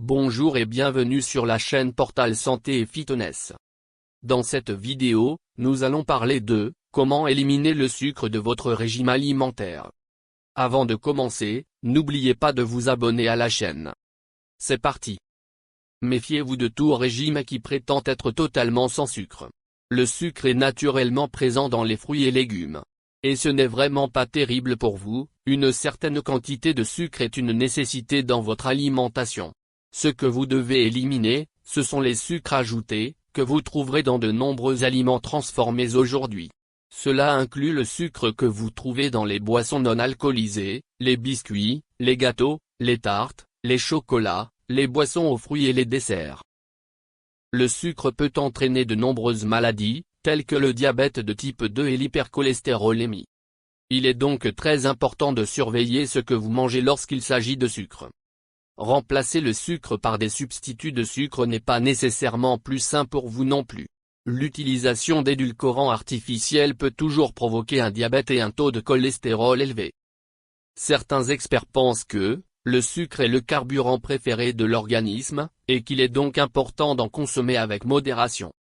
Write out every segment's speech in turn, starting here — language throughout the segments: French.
Bonjour et bienvenue sur la chaîne Portal Santé et Fitness. Dans cette vidéo, nous allons parler de comment éliminer le sucre de votre régime alimentaire. Avant de commencer, n'oubliez pas de vous abonner à la chaîne. C'est parti. Méfiez-vous de tout régime qui prétend être totalement sans sucre. Le sucre est naturellement présent dans les fruits et légumes. Et ce n'est vraiment pas terrible pour vous, une certaine quantité de sucre est une nécessité dans votre alimentation. Ce que vous devez éliminer, ce sont les sucres ajoutés, que vous trouverez dans de nombreux aliments transformés aujourd'hui. Cela inclut le sucre que vous trouvez dans les boissons non alcoolisées, les biscuits, les gâteaux, les tartes, les chocolats, les boissons aux fruits et les desserts. Le sucre peut entraîner de nombreuses maladies, telles que le diabète de type 2 et l'hypercholestérolémie. Il est donc très important de surveiller ce que vous mangez lorsqu'il s'agit de sucre. Remplacer le sucre par des substituts de sucre n'est pas nécessairement plus sain pour vous non plus. L'utilisation d'édulcorants artificiels peut toujours provoquer un diabète et un taux de cholestérol élevé. Certains experts pensent que le sucre est le carburant préféré de l'organisme, et qu'il est donc important d'en consommer avec modération.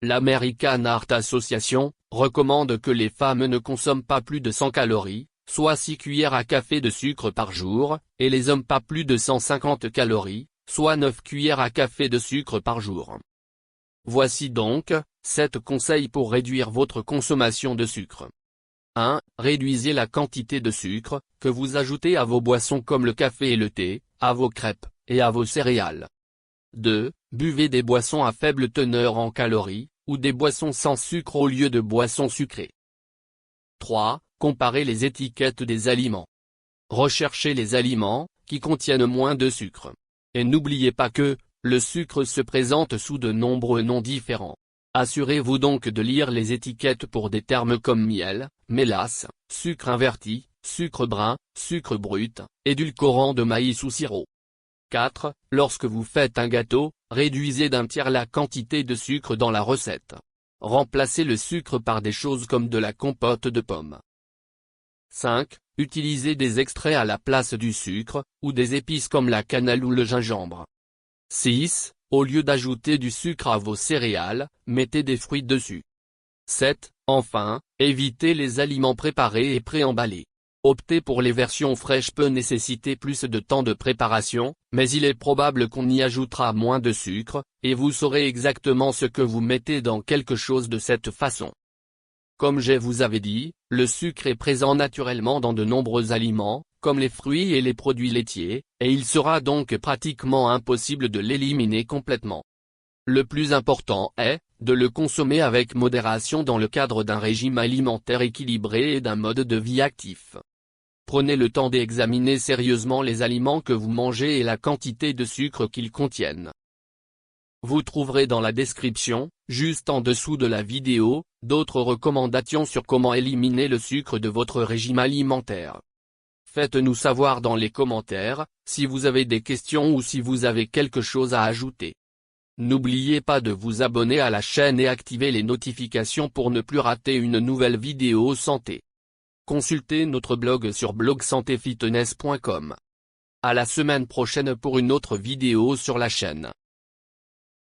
L'American Heart Association recommande que les femmes ne consomment pas plus de 100 calories, soit 6 cuillères à café de sucre par jour, et les hommes pas plus de 150 calories, soit 9 cuillères à café de sucre par jour. Voici donc 7 conseils pour réduire votre consommation de sucre. 1. Réduisez la quantité de sucre que vous ajoutez à vos boissons comme le café et le thé, à vos crêpes, et à vos céréales. 2. Buvez des boissons à faible teneur en calories, ou des boissons sans sucre au lieu de boissons sucrées. 3. Comparez les étiquettes des aliments. Recherchez les aliments qui contiennent moins de sucre. Et n'oubliez pas que le sucre se présente sous de nombreux noms différents. Assurez-vous donc de lire les étiquettes pour des termes comme miel, mélasse, sucre inverti, sucre brun, sucre brut, édulcorant de maïs ou sirop. 4. Lorsque vous faites un gâteau, réduisez d'un tiers la quantité de sucre dans la recette. Remplacez le sucre par des choses comme de la compote de pommes. 5. Utilisez des extraits à la place du sucre, ou des épices comme la cannelle ou le gingembre. 6. Au lieu d'ajouter du sucre à vos céréales, mettez des fruits dessus. 7. Enfin, évitez les aliments préparés et préemballés. Opter pour les versions fraîches peut nécessiter plus de temps de préparation, mais il est probable qu'on y ajoutera moins de sucre, et vous saurez exactement ce que vous mettez dans quelque chose de cette façon. Comme je vous avais dit, le sucre est présent naturellement dans de nombreux aliments, comme les fruits et les produits laitiers, et il sera donc pratiquement impossible de l'éliminer complètement. Le plus important est de le consommer avec modération dans le cadre d'un régime alimentaire équilibré et d'un mode de vie actif. Prenez le temps d'examiner sérieusement les aliments que vous mangez et la quantité de sucre qu'ils contiennent. Vous trouverez dans la description, juste en dessous de la vidéo, d'autres recommandations sur comment éliminer le sucre de votre régime alimentaire. Faites-nous savoir dans les commentaires, si vous avez des questions ou si vous avez quelque chose à ajouter. N'oubliez pas de vous abonner à la chaîne et activer les notifications pour ne plus rater une nouvelle vidéo santé. Consultez notre blog sur blogsantéfitness.com. À la semaine prochaine pour une autre vidéo sur la chaîne.